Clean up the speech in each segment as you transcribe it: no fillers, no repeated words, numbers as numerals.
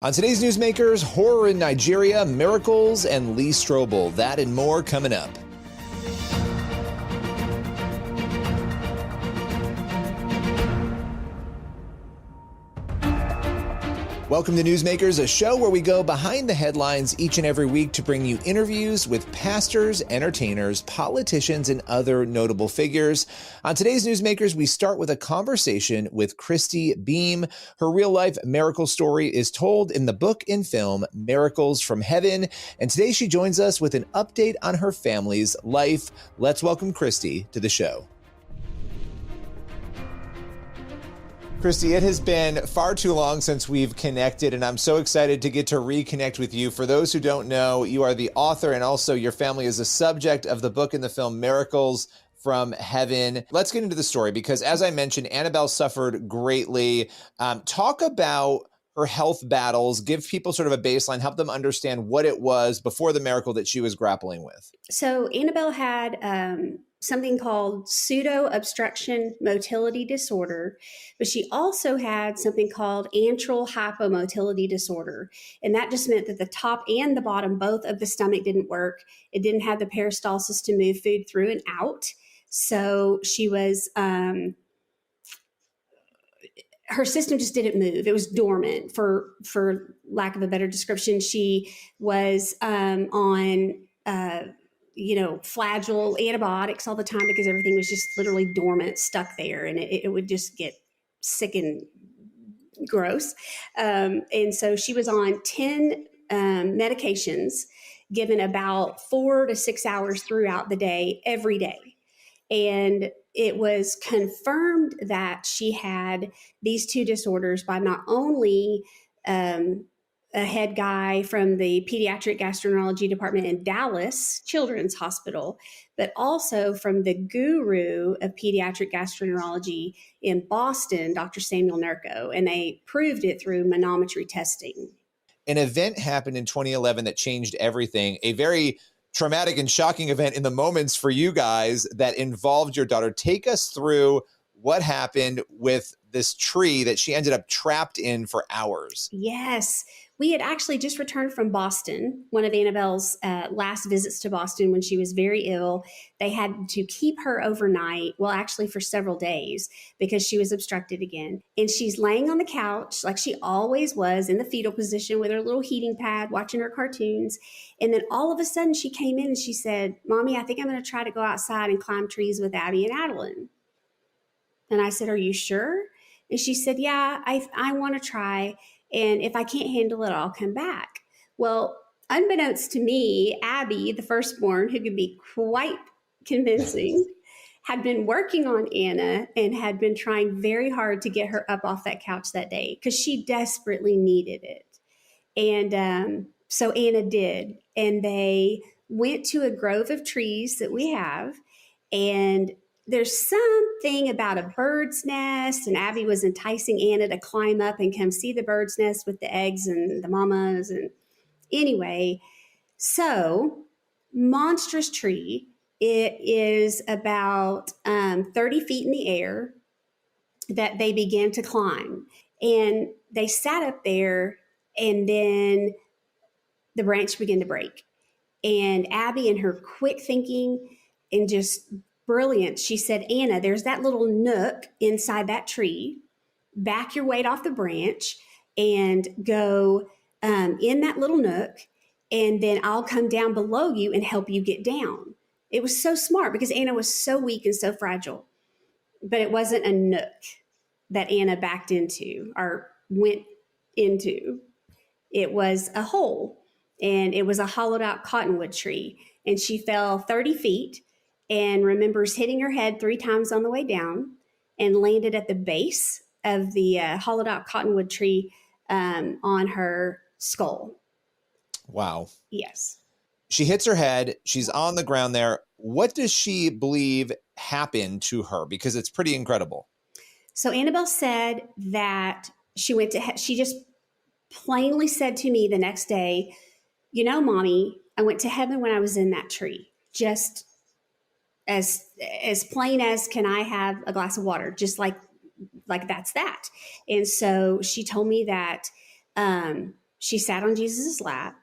On today's Newsmakers, horror in Nigeria, miracles, and Lee Strobel. That and more coming up. Welcome to Newsmakers, a show where we go behind the headlines each and every week to bring you interviews with pastors, entertainers, politicians, and other notable figures. On today's Newsmakers, we start with a conversation with Christy Beam. Her real-life miracle story is told in the book and film Miracles from Heaven, and today she joins us with an update on her family's life. Let's welcome Christy to the show. Christy, it has been far too long since we've connected, and I'm so excited to get to reconnect with you. For those who don't know, you are the author, and also your family is the subject of the book and the film Miracles from Heaven. Let's get into the story, because as I mentioned, Annabelle suffered greatly. Talk about her health battles, give people sort of a baseline, help them understand what it was before the miracle that she was grappling with. So Annabelle had something called pseudo-obstruction motility disorder, but she also had something called antral hypomotility disorder. And that just meant that the top and the bottom, both of the stomach didn't work. It didn't have the peristalsis to move food through and out. So she was, her system just didn't move. It was dormant, for lack of a better description. She was on flagyl antibiotics all the time because everything was just literally dormant, stuck there, and it would just get sick and gross. And so she was on 10 medications given about 4 to 6 hours throughout the day, every day. And it was confirmed that she had these two disorders by not only a head guy from the pediatric gastroenterology department in Dallas Children's Hospital, but also from the guru of pediatric gastroenterology in Boston, Dr. Samuel Nurko, and they proved it through manometry testing. An event happened in 2011 that changed everything, a very traumatic and shocking event in the moments for you guys that involved your daughter. Take us through what happened with this tree that she ended up trapped in for hours. Yes. We had actually just returned from Boston, one of Annabelle's last visits to Boston when she was very ill. They had to keep her overnight, well, actually for several days, because she was obstructed again. And she's laying on the couch like she always was, in the fetal position with her little heating pad, watching her cartoons. And then all of a sudden she came in and she said, "Mommy, I think I'm going to try to go outside and climb trees with Abby and Adeline." And I said, "Are you sure?" And she said, "Yeah, I want to try. And if I can't handle it, I'll come back." Well, unbeknownst to me, Abby, the firstborn, who could be quite convincing, had been working on Anna and had been trying very hard to get her up off that couch that day because she desperately needed it. And so Anna did. And they went to a grove of trees that we have, and there's something about a bird's nest, and Abby was enticing Anna to climb up and come see the bird's nest with the eggs and the mamas. And anyway, so monstrous tree. It is about 30 feet in the air that they began to climb. And they sat up there, and then the branch began to break. And Abby, in her quick thinking and just brilliant, she said, "Anna, there's that little nook inside that tree. Back your weight off the branch and go in that little nook, and then I'll come down below you and help you get down." It was so smart because Anna was so weak and so fragile. But it wasn't a nook that Anna backed into or went into. It was a hole, and it was a hollowed out cottonwood tree. And she fell 30 feet and remembers hitting her head 3 times on the way down and landed at the base of the hollowed out cottonwood tree on her skull. Wow. Yes. She hits her head. She's on the ground there. What does she believe happened to her? Because it's pretty incredible. So Annabelle said that she just plainly said to me the next day, "You know, Mommy, I went to heaven when I was in that tree. Just as plain as, can I have a glass of water?" Just like that's that. And so she told me that She sat on Jesus' lap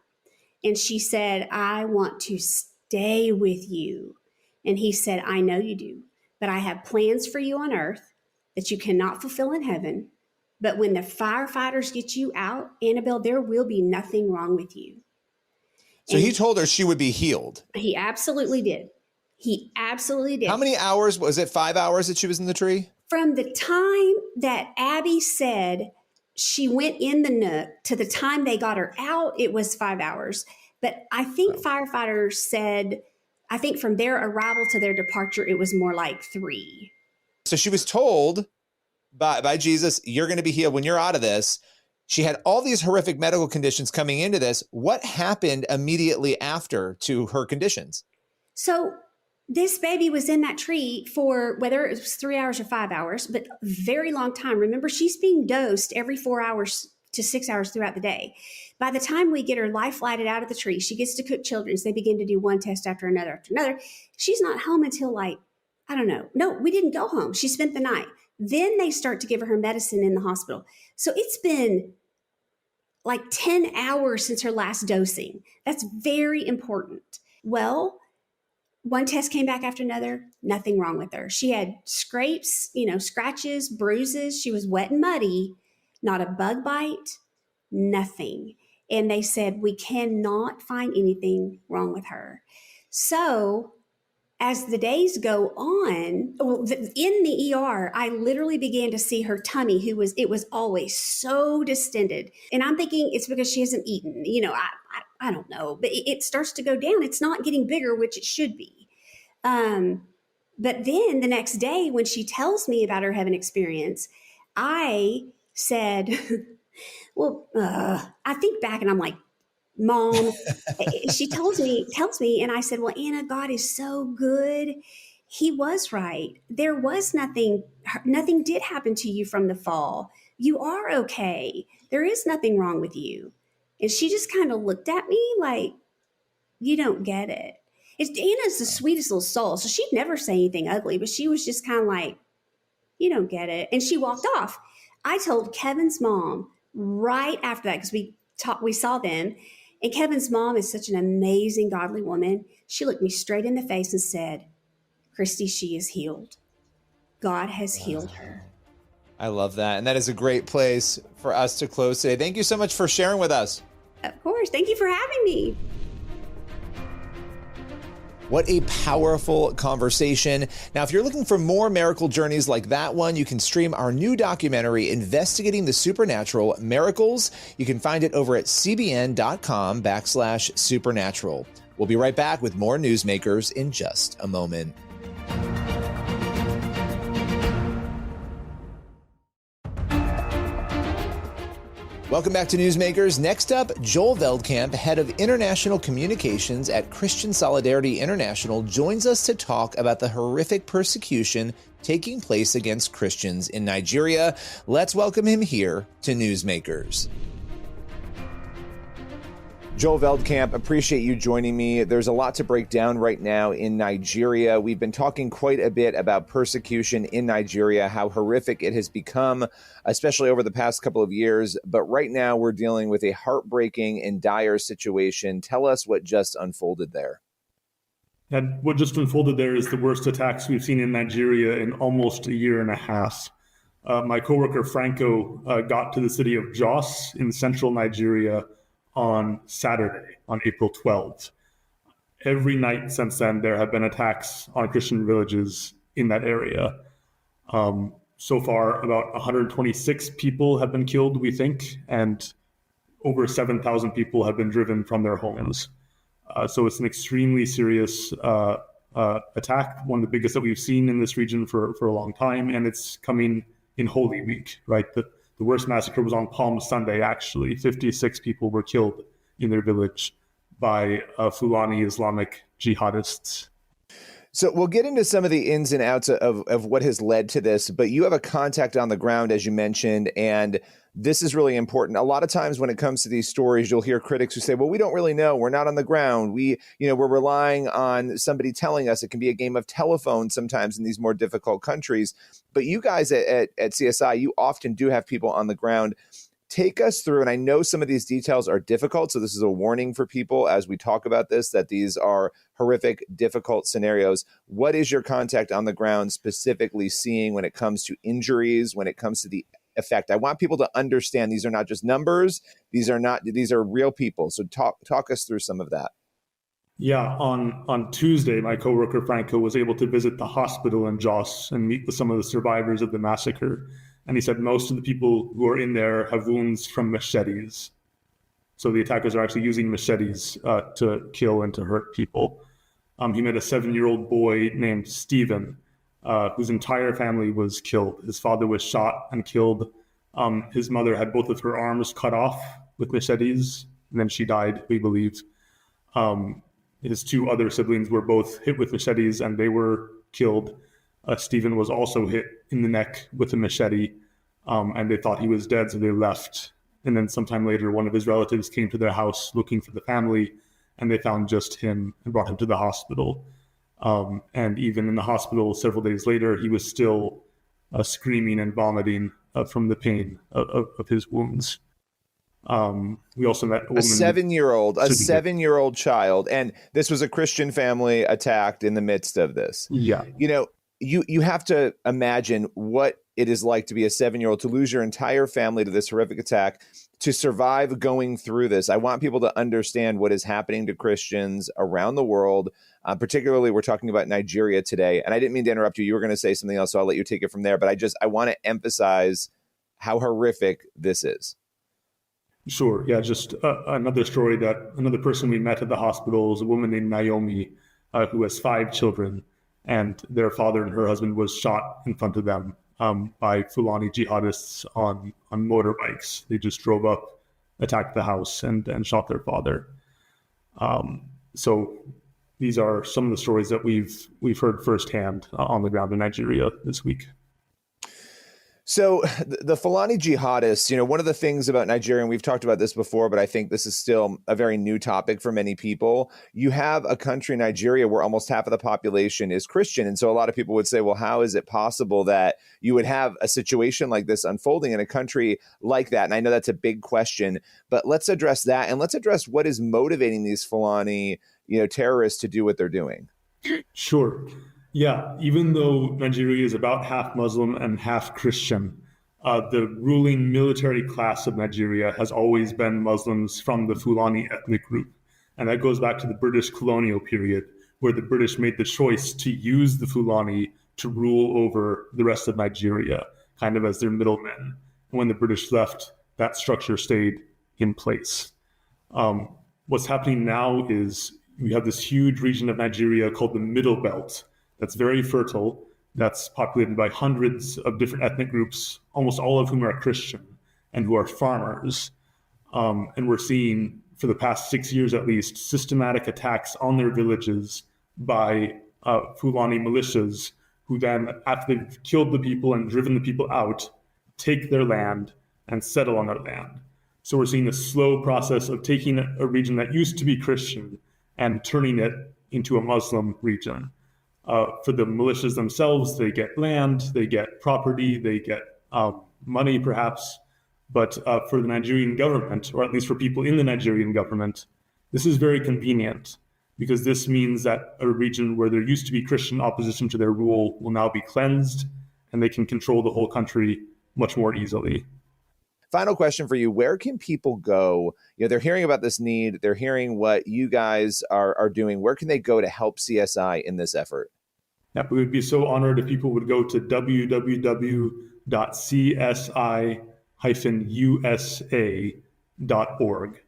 and she said, I want to stay with you. And he said, I know you do, but I have plans for you on earth that you cannot fulfill in heaven. But when the firefighters get you out, Annabelle, there will be nothing wrong with you. So he told her she would be healed. He absolutely did. He absolutely did. How many hours? Was it 5 hours that she was in the tree? From the time that Abby said she went in the nook to the time they got her out, it was 5 hours. But I think firefighters said, I think from their arrival to their departure, it was more like 3. So she was told by Jesus, you're going to be healed when you're out of this. She had all these horrific medical conditions coming into this. What happened immediately after to her conditions? So this baby was in that tree for whether it was 3 hours or 5 hours, but a very long time. Remember, she's being dosed every 4 hours to 6 hours throughout the day. By the time we get her life flighted out of the tree, she gets to cook children's. They begin to do one test after another. She's not home until like, I don't know. No, we didn't go home. She spent the night. Then they start to give her medicine in the hospital. So it's been like 10 hours since her last dosing. That's very important. Well, one test came back after another, nothing wrong with her. She had scrapes, scratches, bruises. She was wet and muddy, not a bug bite, nothing. And they said, we cannot find anything wrong with her. So as the days go on, in the ER, I literally began to see her tummy, it was always so distended. And I'm thinking it's because she hasn't eaten. I don't know, but it starts to go down. It's not getting bigger, which it should be. But then the next day when she tells me about her heaven experience, I said, well, I think back and I'm like, Mom, she tells me, and I said, well, Anna, God is so good. He was right. There was nothing did happen to you from the fall. You are okay. There is nothing wrong with you. And she just kind of looked at me like, you don't get it. Anna's the sweetest little soul. So she'd never say anything ugly, but she was just kind of like, you don't get it. And she walked off. I told Kevin's mom right after that, because we saw them. And Kevin's mom is such an amazing, godly woman. She looked me straight in the face and said, Christy, she is healed. God has healed her. I love that. And that is a great place for us to close today. Thank you so much for sharing with us. Of course. Thank you for having me. What a powerful conversation. Now, if you're looking for more miracle journeys like that one, you can stream our new documentary, Investigating the Supernatural Miracles. You can find it over at cbn.com/supernatural. We'll be right back with more Newsmakers in just a moment. Welcome back to Newsmakers. Next up, Joel Veldkamp, head of international communications at Christian Solidarity International, joins us to talk about the horrific persecution taking place against Christians in Nigeria. Let's welcome him here to Newsmakers. Joel Veldkamp, appreciate you joining me. There's a lot to break down right now in Nigeria. We've been talking quite a bit about persecution in Nigeria, how horrific it has become, especially over the past couple of years. But right now we're dealing with a heartbreaking and dire situation. Tell us what just unfolded there. And what just unfolded there is the worst attacks we've seen in Nigeria in almost a year and a half. My coworker Franco got to the city of Jos in central Nigeria on Saturday, on April 12th. Every night since then, there have been attacks on Christian villages in that area. So far, about 126 people have been killed, we think, and over 7,000 people have been driven from their homes. So it's an extremely serious attack, one of the biggest that we've seen in this region for a long time, and it's coming in Holy Week, right? The worst massacre was on Palm Sunday, actually. 56 people were killed in their village by Fulani Islamic jihadists. So we'll get into some of the ins and outs of what has led to this, but you have a contact on the ground, as you mentioned, and this is really important. A lot of times when it comes to these stories, you'll hear critics who say, well, we don't really know. We're not on the ground. We're relying on somebody telling us. It can be a game of telephone sometimes in these more difficult countries. But you guys at CSI, you often do have people on the ground. take us through, and I know some of these details are difficult, so this is a warning for people as we talk about this, that these are horrific, difficult scenarios. What is your contact on the ground specifically seeing when it comes to injuries, when it comes to the effect? I want people to understand these are not just numbers. These are real people. So talk us through some of that. Yeah, on Tuesday, my coworker Franco was able to visit the hospital in Jos and meet with some of the survivors of the massacre. And he said most of the people who are in there have wounds from machetes. So the attackers are actually using machetes to kill and to hurt people. He met a 7-year-old boy named Stephen, whose entire family was killed. His father was shot and killed. His mother had both of her arms cut off with machetes, and then she died, we believe. His 2 other siblings were both hit with machetes, and they were killed. Stephen was also hit in the neck with a machete, and they thought he was dead, so they left. And then sometime later, one of his relatives came to their house looking for the family, and they found just him and brought him to the hospital. And even in the hospital several days later, he was still screaming and vomiting from the pain of his wounds. We also met a 7-year-old child, and this was a Christian family attacked in the midst of this. Yeah. You have to imagine what it is like to be a 7-year-old, to lose your entire family to this horrific attack, to survive going through this. I want people to understand what is happening to Christians around the world. Particularly, we're talking about Nigeria today. And I didn't mean to interrupt you. You were going to say something else, so I'll let you take it from there. But I want to emphasize how horrific this is. Sure. Yeah. Just another story that another person we met at the hospital is a woman named Naomi, who has 5 children, and their father and her husband was shot in front of them by Fulani jihadists on motorbikes. They just drove up, attacked the house, and shot their father. So these are some of the stories that we've heard firsthand on the ground in Nigeria this week. So the Fulani jihadists, one of the things about Nigeria, and we've talked about this before, but I think this is still a very new topic for many people. You have a country, Nigeria, where almost half of the population is Christian. And so a lot of people would say, well, how is it possible that you would have a situation like this unfolding in a country like that? And I know that's a big question, but let's address that. And let's address what is motivating these Fulani, terrorists to do what they're doing. Sure. Yeah, even though Nigeria is about half Muslim and half Christian, the ruling military class of Nigeria has always been Muslims from the Fulani ethnic group. And that goes back to the British colonial period, where the British made the choice to use the Fulani to rule over the rest of Nigeria, kind of as their middlemen. And when the British left, that structure stayed in place. What's happening now is we have this huge region of Nigeria called the Middle Belt, that's very fertile, that's populated by hundreds of different ethnic groups, almost all of whom are Christian and who are farmers. And we're seeing, for the past 6 years at least, systematic attacks on their villages by Fulani militias, who then, after they've killed the people and driven the people out, take their land and settle on their land. So we're seeing a slow process of taking a region that used to be Christian and turning it into a Muslim region. For the militias themselves, they get land, they get property, they get money perhaps. But for the Nigerian government, or at least for people in the Nigerian government, this is very convenient, because this means that a region where there used to be Christian opposition to their rule will now be cleansed, and they can control the whole country much more easily. Final question for you. Where can people go? They're hearing about this need. They're hearing what you guys are doing. Where can they go to help CSI in this effort? Yeah, we would be so honored if people would go to www.csi-usa.org.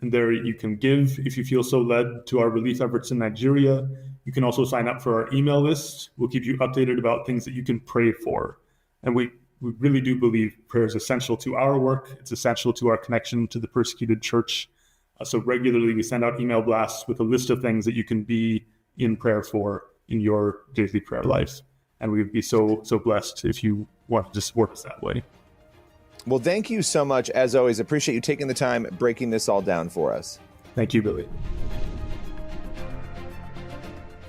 And there you can give, if you feel so led, to our relief efforts in Nigeria. You can also sign up for our email list. We'll keep you updated about things that you can pray for. And we really do believe prayer is essential to our work. It's essential to our connection to the persecuted church. So regularly we send out email blasts with a list of things that you can be in prayer for in your daily prayer life. And we would be so blessed if you want to support us that way. Well, thank you so much. As always, appreciate you taking the time breaking this all down for us. Thank you, Billy.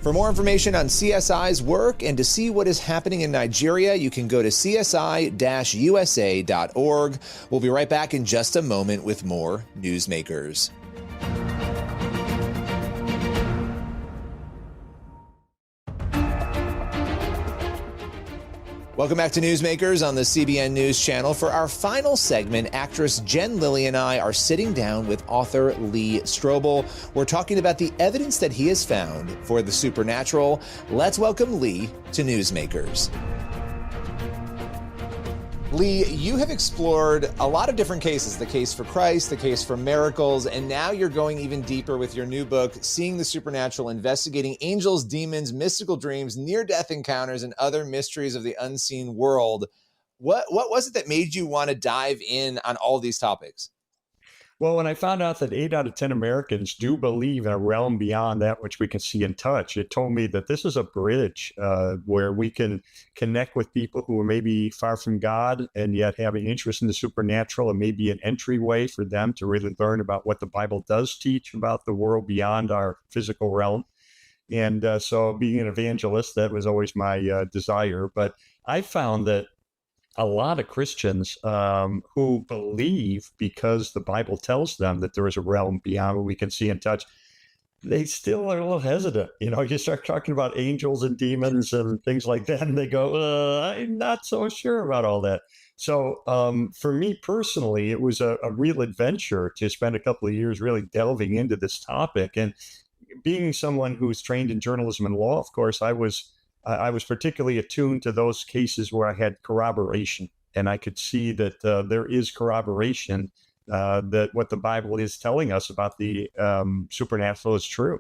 For more information on CSI's work and to see what is happening in Nigeria, you can go to csi-usa.org. We'll be right back in just a moment with more Newsmakers. Welcome back to Newsmakers on the CBN News Channel. For our final segment, actress Jen Lilly and I are sitting down with author Lee Strobel. We're talking about the evidence that he has found for the supernatural. Let's welcome Lee to Newsmakers. Lee, you have explored a lot of different cases, the case for Christ, the case for miracles, and now you're going even deeper with your new book, Seeing the Supernatural, Investigating Angels, Demons, Mystical Dreams, Near-Death Encounters, and Other Mysteries of the Unseen World. What was it that made you want to dive in on all these topics? Well, when I found out that 8 out of 10 Americans do believe in a realm beyond that which we can see and touch, it told me that this is a bridge where we can connect with people who are maybe far from God and yet have an interest in the supernatural, and maybe an entryway for them to really learn about what the Bible does teach about the world beyond our physical realm. And so being an evangelist, that was always my desire. But I found that a lot of Christians who believe, because the Bible tells them that there is a realm beyond what we can see and touch, they still are a little hesitant. You know, you start talking about angels and demons and things like that, and they go, I'm not so sure about all that. So for me personally, it was a real adventure to spend a couple of years really delving into this topic. And being someone who's trained in journalism and law, of course, I was particularly attuned to those cases where I had corroboration, and I could see that there is corroboration that what the Bible is telling us about the supernatural is true.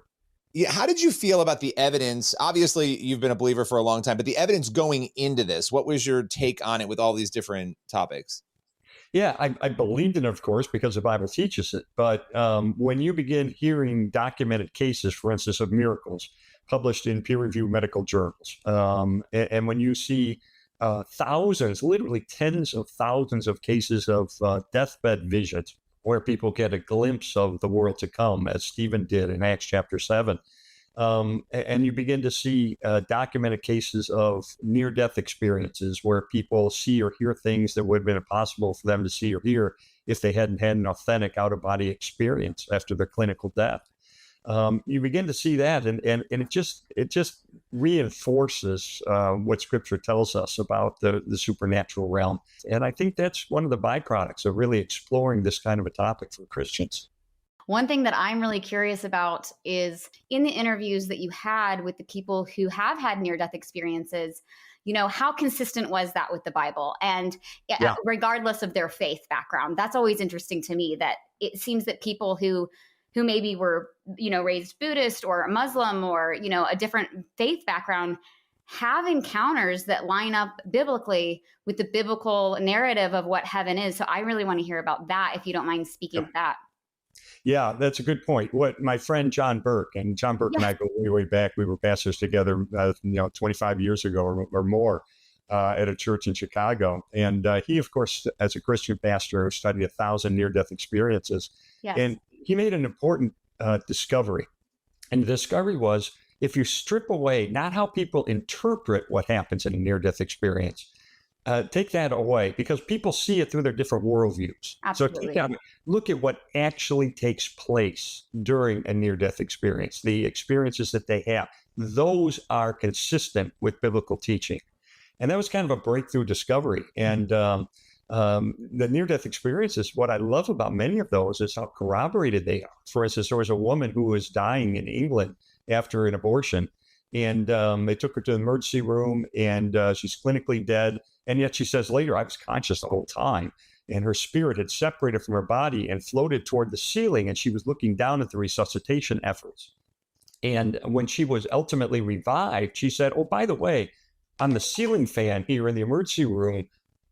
Yeah, how did you feel about the evidence? Obviously, you've been a believer for a long time, but the evidence going into this, what was your take on it with all these different topics? Yeah, I believed in it, of course, because the Bible teaches it. But when you begin hearing documented cases, for instance, of miracles, published in peer-reviewed medical journals. And when you see thousands, literally tens of thousands of cases of deathbed visions where people get a glimpse of the world to come, as Stephen did in Acts chapter 7, and you begin to see documented cases of near-death experiences where people see or hear things that would have been impossible for them to see or hear if they hadn't had an authentic out-of-body experience after their clinical death. You begin to see that, and it just reinforces what Scripture tells us about the supernatural realm. And I think that's one of the byproducts of really exploring this kind of a topic for Christians. One thing that I'm really curious about is in the interviews that you had with the people who have had near-death experiences, you know, how consistent was that with the Bible? And regardless of their faith background, that's always interesting to me, that it seems that people who maybe were, you know, raised Buddhist or Muslim or, you know, a different faith background have encounters that line up biblically with the biblical narrative of what heaven is. So I really want to hear about that, if you don't mind speaking to that. Yeah, that's a good point. What my friend John Burke and I go way back. We were pastors together, 25 years ago or more at a church in Chicago. And he, of course, as a Christian pastor, studied 1,000 near-death experiences. Yes. And he made an important discovery. And the discovery was, if you strip away not how people interpret what happens in a near-death experience, take that away, because people see it through their different worldviews. Absolutely. So look at what actually takes place during a near-death experience, the experiences that they have. Those are consistent with biblical teaching. And that was kind of a breakthrough discovery. And the near-death experiences, what I love about many of those is how corroborated they are. For instance, there was a woman who was dying in England after an abortion, and they took her to the emergency room, and she's clinically dead. And yet she says later, I was conscious the whole time, and her spirit had separated from her body and floated toward the ceiling, and she was looking down at the resuscitation efforts. And when she was ultimately revived, she said, oh, by the way, on the ceiling fan here in the emergency room,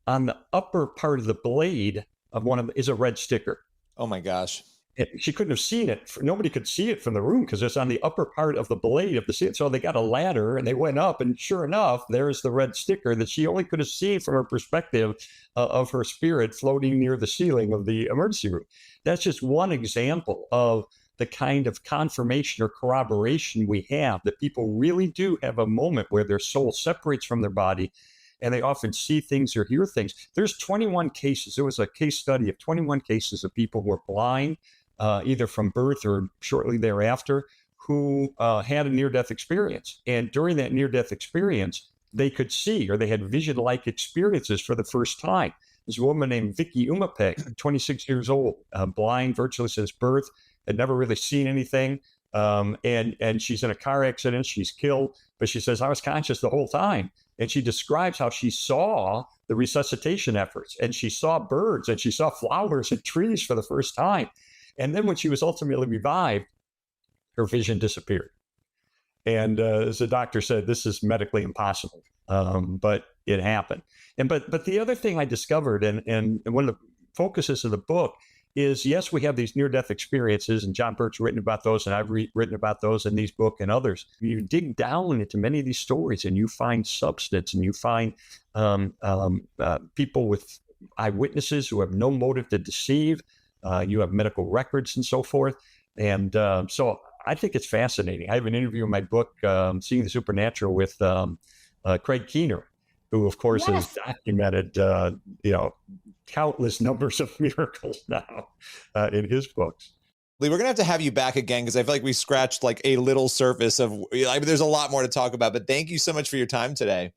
on the upper part of the blade of one of them is a red sticker. Oh my gosh. She couldn't have seen it. Nobody could see it from the room because it's on the upper part of the blade of the ceiling. So they got a ladder and they went up, and sure enough, there's the red sticker that she only could have seen from her perspective of her spirit floating near the ceiling of the emergency room. That's just one example of the kind of confirmation or corroboration we have that people really do have a moment where their soul separates from their body and they often see things or hear things. There's 21 cases. There was a case study of 21 cases of people who were blind, either from birth or shortly thereafter, who had a near-death experience. And during that near-death experience, they could see, or they had vision-like experiences for the first time. There's a woman named Vicky Umapek, 26 years old, blind virtually since birth, had never really seen anything. And she's in a car accident. She's killed. But she says, I was conscious the whole time. And she describes how she saw the resuscitation efforts, and she saw birds, and she saw flowers and trees for the first time. And then when she was ultimately revived, her vision disappeared. And as the doctor said, this is medically impossible, but it happened. And but the other thing I discovered, and one of the focuses of the book, is yes, we have these near-death experiences, and John Burke's written about those, and I've written about those in these books and others. You dig down into many of these stories, and you find substance, and you find people with eyewitnesses who have no motive to deceive. You have medical records and so forth. And so I think it's fascinating. I have an interview in my book, Seeing the Supernatural, with Craig Keener, who, of course, has documented, countless numbers of miracles now in his books. Lee, we're going to have you back again, because I feel like we scratched like a little surface of, there's a lot more to talk about, but thank you so much for your time today.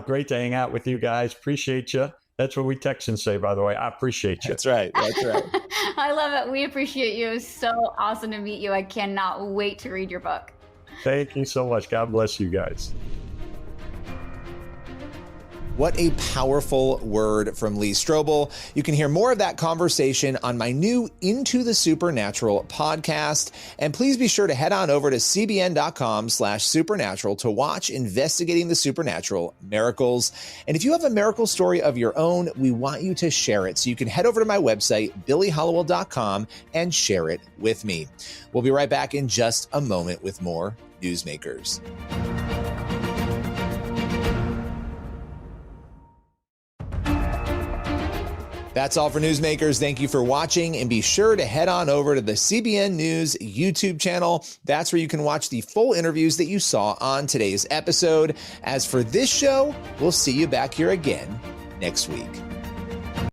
Great to hang out with you guys. Appreciate you. That's what we Texans say, by the way. I appreciate you. That's right. That's right. I love it. We appreciate you. It was so awesome to meet you. I cannot wait to read your book. Thank you so much. God bless you guys. What a powerful word from Lee Strobel. You can hear more of that conversation on my new Into the Supernatural podcast. And please be sure to head on over to cbn.com/supernatural to watch Investigating the Supernatural Miracles. And if you have a miracle story of your own, we want you to share it. So you can head over to my website, billyhallowell.com, and share it with me. We'll be right back in just a moment with more Newsmakers. That's all for Newsmakers. Thank you for watching, and be sure to head on over to the CBN News YouTube channel. That's where you can watch the full interviews that you saw on today's episode. As for this show, we'll see you back here again next week.